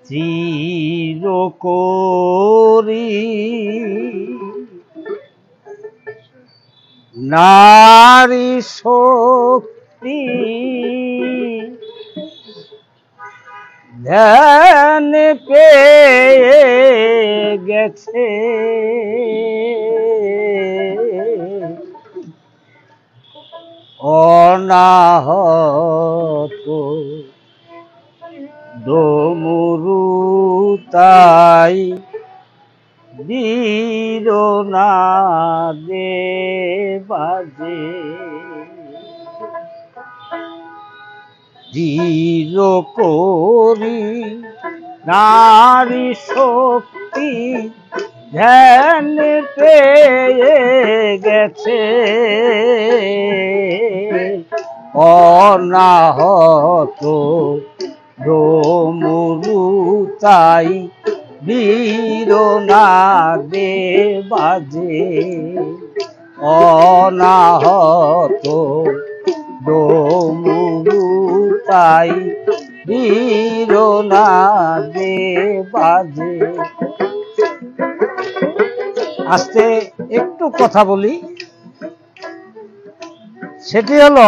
চির করি নারী শক্তি ধ্যান পেয়ে গেছে অনাহত ডমরু তাই বীরনাদে বাজে দৃঢ় করি নারী শক্তি ধ্যান পেয়ে গেছে অনাহত ডমরু তাই বীরনাদে বাজে অনাহত ডমরু তাই বীরনাদে বাজে। আজকে একটু কথা বলি, সেটি হলো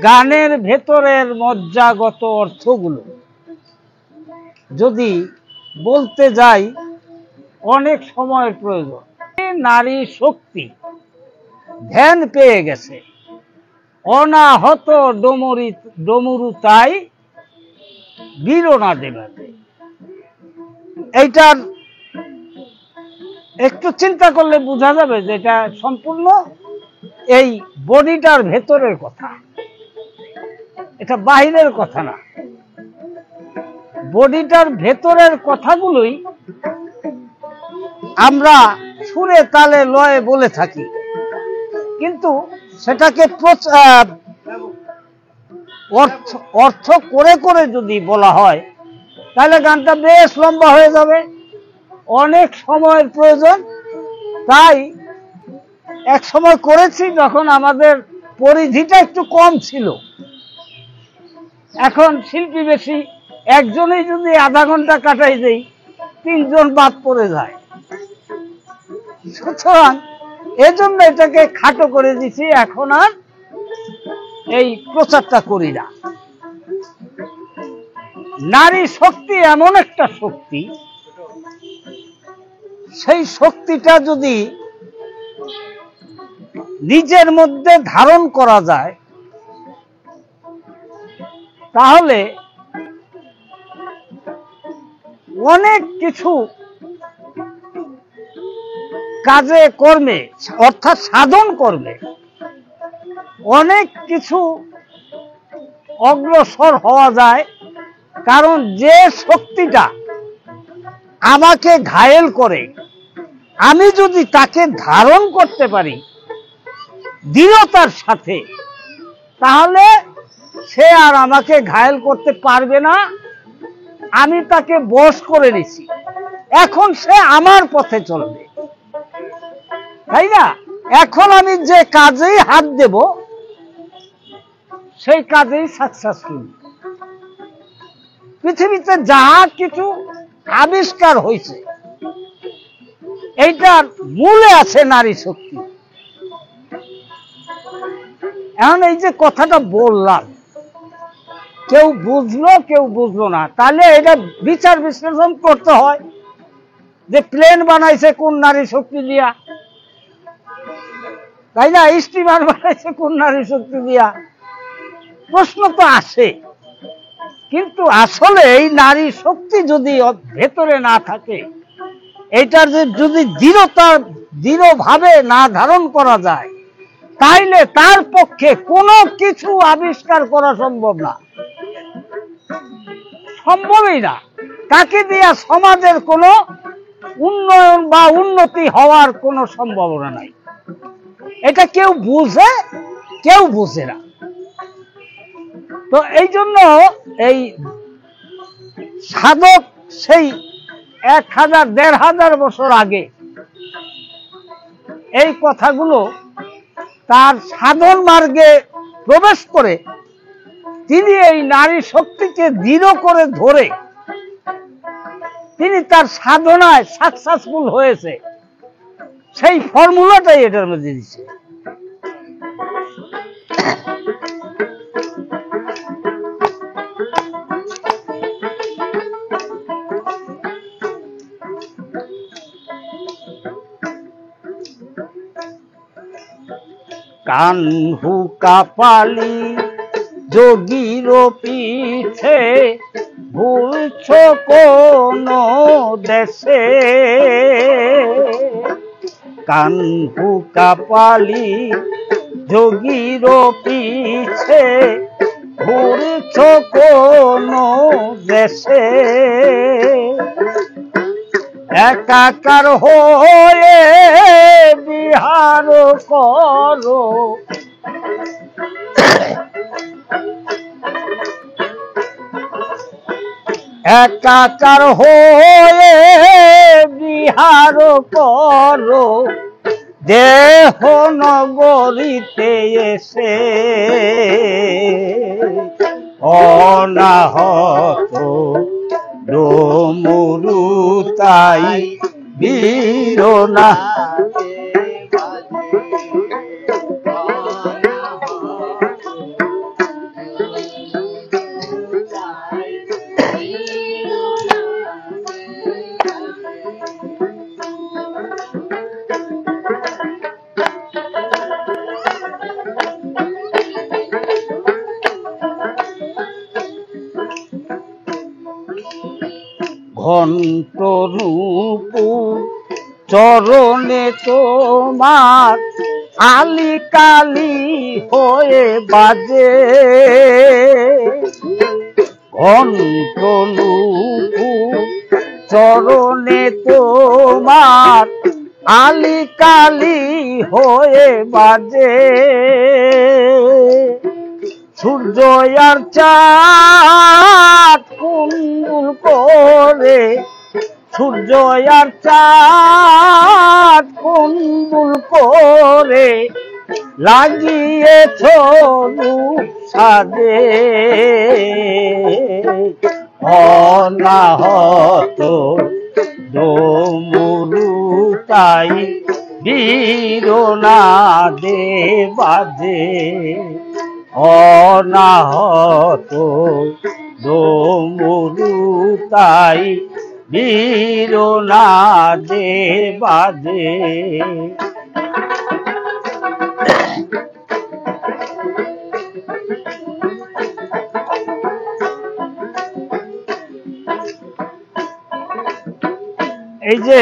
গানের ভেতরের মজ্জাগত অর্থগুলো যদি বলতে যাই অনেক সময়ের প্রয়োজন। নারী শক্তি ধ্যান পেয়ে গেছে অনাহত ডমরু তাই বীরনাদে বাজে। এইটার একটু চিন্তা করলে বোঝা যাবে যে এটা সম্পূর্ণ এই বডিটার ভেতরের কথা, এটা বাহিরের কথা না। বডিটার ভেতরের কথাগুলোই আমরা সুরে তালে লয়ে বলে থাকি, কিন্তু সেটাকে অর্থ করে করে যদি বলা হয় তাহলে গানটা বেশ লম্বা হয়ে যাবে, অনেক সময়ের প্রয়োজন। তাই এক সময় করেছি যখন আমাদের পরিধিটা একটু কম ছিল, এখন শিল্পী বেশি, একজনেই যদি আধা ঘন্টা কাটাই দেই তিনজন বাদ পড়ে যায়। সুতরাং এজন্য এটাকে খাটো করে দিছি, এখন আর এই প্রচারটা করি না। নারী শক্তি এমন একটা শক্তি, সেই শক্তিটা যদি নিজের মধ্যে ধারণ করা যায় তাহলে অনেক কিছু কাজে কর্মে অর্থাৎ সাধন কর্মে অনেক কিছু অগ্রসর হওয়া যায়। কারণ যে শক্তিটা আমাকে ঘায়েল করে, আমি যদি তাকে ধারণ করতে পারি দৃঢ়তার সাথে, তাহলে সে আর আমাকে ঘায়েল করতে পারবে না। আমি তাকে বশ করে নিছি, এখন সে আমার পথে চলবে, তাই না? এখন আমি যে কাজেই হাত দেব সেই কাজেই সাকসেসফুল। পৃথিবীতে যা কিছু আবিষ্কার হয়েছে এইটার মূলে আছে নারী শক্তি। এখন এই যে কথাটা বললাম, কেউ বুঝলো কেউ বুঝলো না, তাহলে এটা বিচার বিশ্লেষণ করতে হয় যে প্লেন বানাইছে কোন নারী শক্তি দিয়া, তাই না? স্টিমার বানাইছে কোন নারী শক্তি দিয়া, প্রশ্ন তো আসে। কিন্তু আসলে এই নারী শক্তি যদি ভেতরে না থাকে, এইটার যদি দৃঢ়ভাবে না ধারণ করা যায়, তাইলে তার পক্ষে কোনো কিছু আবিষ্কার করা সম্ভব না, সম্ভবই না। তাকে দিয়া সমাজের কোনো উন্নয়ন বা উন্নতি হওয়ার কোনো সম্ভাবনা নাই। এটা কেউ বুঝে কেউ বুঝে না। তো এই জন্য এই সাধক সেই 1000-1500 বছর আগে এই কথাগুলো তার সাধন মার্গে প্রবেশ করে তিনি এই নারী শক্তিকে দৃঢ় করে ধরে তিনি তার সাধনায় সাকসেসফুল হয়েছে, সেই ফর্মুলাটাই এটার মধ্যে দিচ্ছে। কানহু কাপালি যোগীর পিছে ভুলছ কোন দেশে, কানহু কাপালি যোগীর পিছে ভুলছ কোন দেশে, একাকার হয়ে বিহার করো একাকার হয়ে বিহার করো দেহ নগরীতে এসে, অনাহত ডমরু তাই বীরনা ঘণ্ট নূপুর চরণে তোমার আলি কালি হয়ে বাজে, ঘণ্ট নূপুর চরণে তোমার আলি কালি হয়ে বাজে, সূর্য আর চাঁদ কুণ্ডুল করে, সূর্য আর চাঁদ কুণ্ডুল করে লাগিয়েছ রূপ সাজে, অনাহত ডমরু তাই বীরনাদে বাজে, অনাহত ডমরু তাই বীরনাদে বাজে। এই যে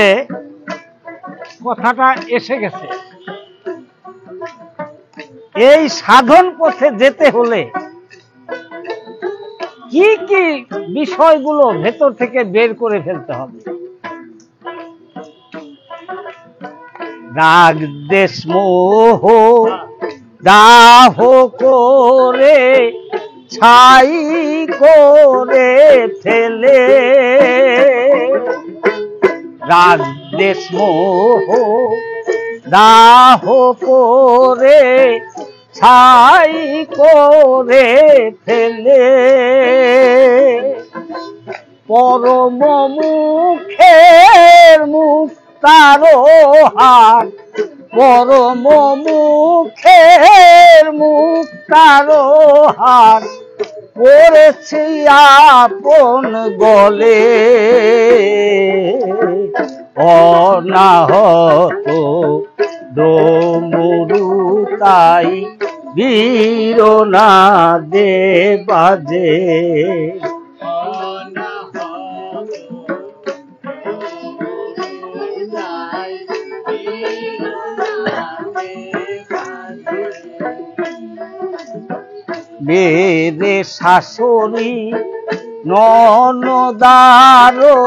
কথাটা এসে গেছে, এই সাধন পথে যেতে হলে কি কি বিষয়গুলো ভেতর থেকে বের করে ফেলতে হবে? রাগ দেশ মোহ দাহ করে ছাই করে ফেলে, রাগ দেশ মোহ দাহ করে ছাই করে ফেলে, পরম মুখের মুক্তারো হার, পরম মুখের মুক্তারো হার পড়েছি আপন গলে, অনাহত ডমরু তাই বীরনাদে বাজে, মেরে শাশুড়ি ননদারো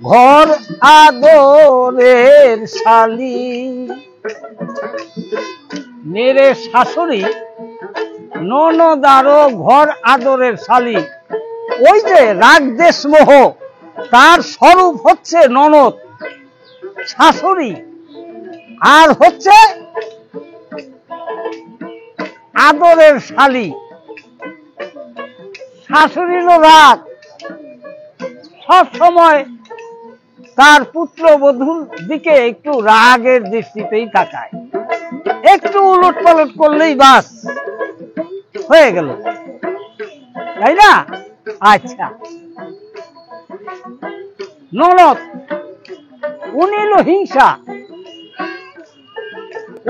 ঘর আদরের শালি, মেরে শাশুড়ি ননদারো ঘর আদরের শালি, ওই যে রাগ দেশ মোহ তার স্বরূপ হচ্ছে ননদ শাশুড়ি, আর হচ্ছে আদরের শালী, শাশুড়িরও রাগ, সব সময় তার পুত্রবধূর দিকে একটু রাগের দৃষ্টিতেই তাকায়, একটু উলট পালট করলেই বাস হয়ে গেল, তাই না? আচ্ছা, ননদ উনি হলো হিংসা,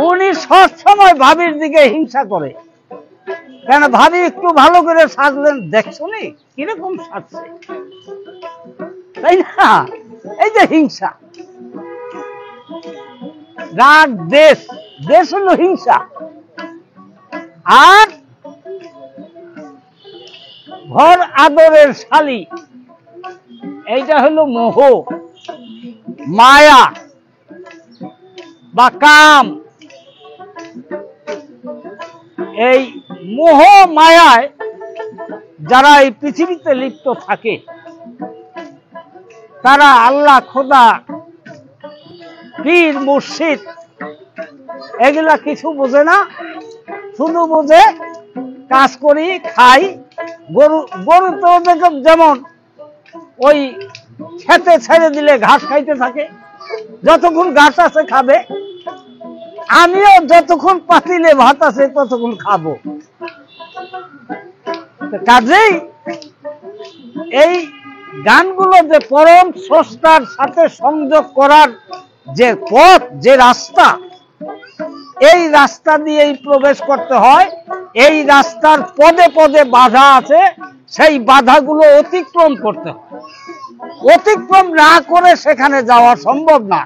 উনি সব সময় ভাবির দিকে হিংসা করে। কেন? ভাবি একটু ভালো করে সাজলেন, দেখছো নি কিরকম সাজছে, তাই না? এই যে হিংসা, রাগ, দেশ, দেশ হলো হিংসা। আর ঘর আদরের শালী, এইটা হলো মোহ, মায়া বা কাম। এই মোহ মায়ায় যারা এই পৃথিবীতে লিপ্ত থাকে, তারা আল্লাহ, খোদা, পীর, মুর্শিদ এগুলা কিছু বোঝে না, শুধু বোঝে কাজ করি, খাই। গরু গরু তো যেমন ওই খেতে ছেড়ে দিলে ঘাস খাইতে থাকে, যতক্ষণ ঘাস আছে খাবে, আমিও যতক্ষণ পাতিলে ভাত আছে ততক্ষণ খাবো। কাজেই এই গানগুলো যে পরম স্রষ্টার সাথে সংযোগ করার যে পথ, যে রাস্তা, এই রাস্তা দিয়েই প্রবেশ করতে হয়। এই রাস্তার পদে পদে বাধা আছে, সেই বাধাগুলো অতিক্রম করতে হয়। অতিক্রম না করে সেখানে যাওয়া সম্ভব না।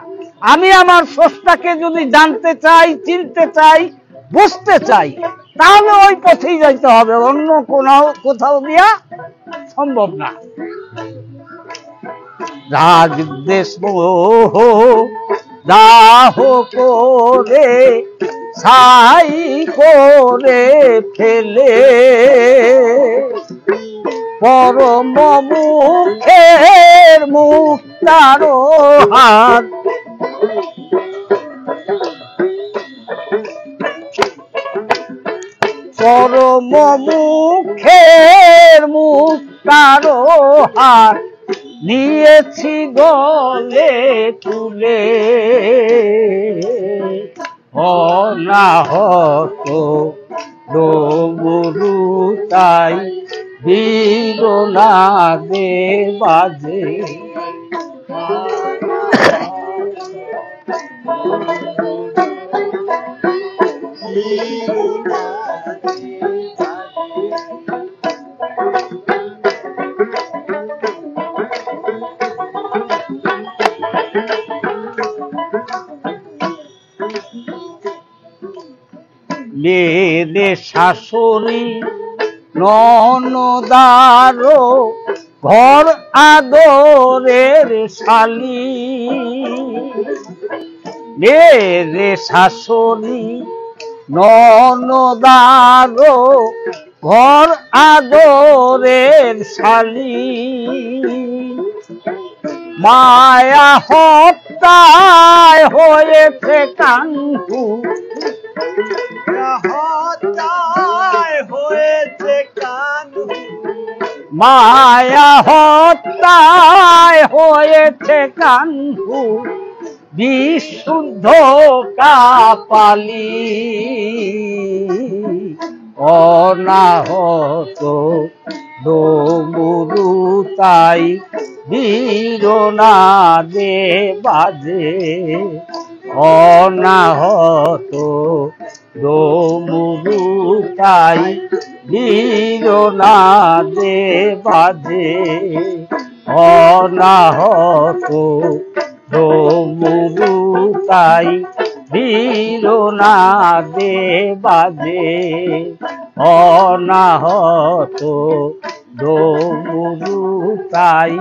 আমি আমার স্রষ্টাকে যদি জানতে চাই, চিনতে চাই, বুঝতে চাই, তাহলে ওই পথেই যাইতে হবে, অন্য কোথাও দিয়া সম্ভব না। রাগ দেশ মোহ দাহ করে ছাই করে ফেলে, পরম মুখের মুখ তারো হাত, পরম মুখের মুখ তারো হাত, নিয়েছি গলে তুলে, অনাহত ডমরু তাই বীরনা দে বাজে। মেয়ে শাশুড়ি ননদারো ঘর আদরের শালী, মেয়ে শাশুড়ি ননদারো ঘর আদরের শালী, মায়া হত্যায় হয়েছে কাঙ্গু, হয়েছে কানু, মায়া হত্যায় হয়েছে কানু, বিশুদ্ধ কাপালি, অনাহত ডমরু তাই বীরনা দে বাজে, অনাহত ডমরু তাই বীরনা দে বাজে, অনাহত ডমরু তাই বীরনা দে বাজে, অনাহত ডমরু তাই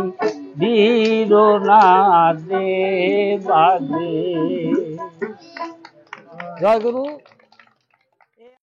বীরনা দে বাজে। জয় গুরু।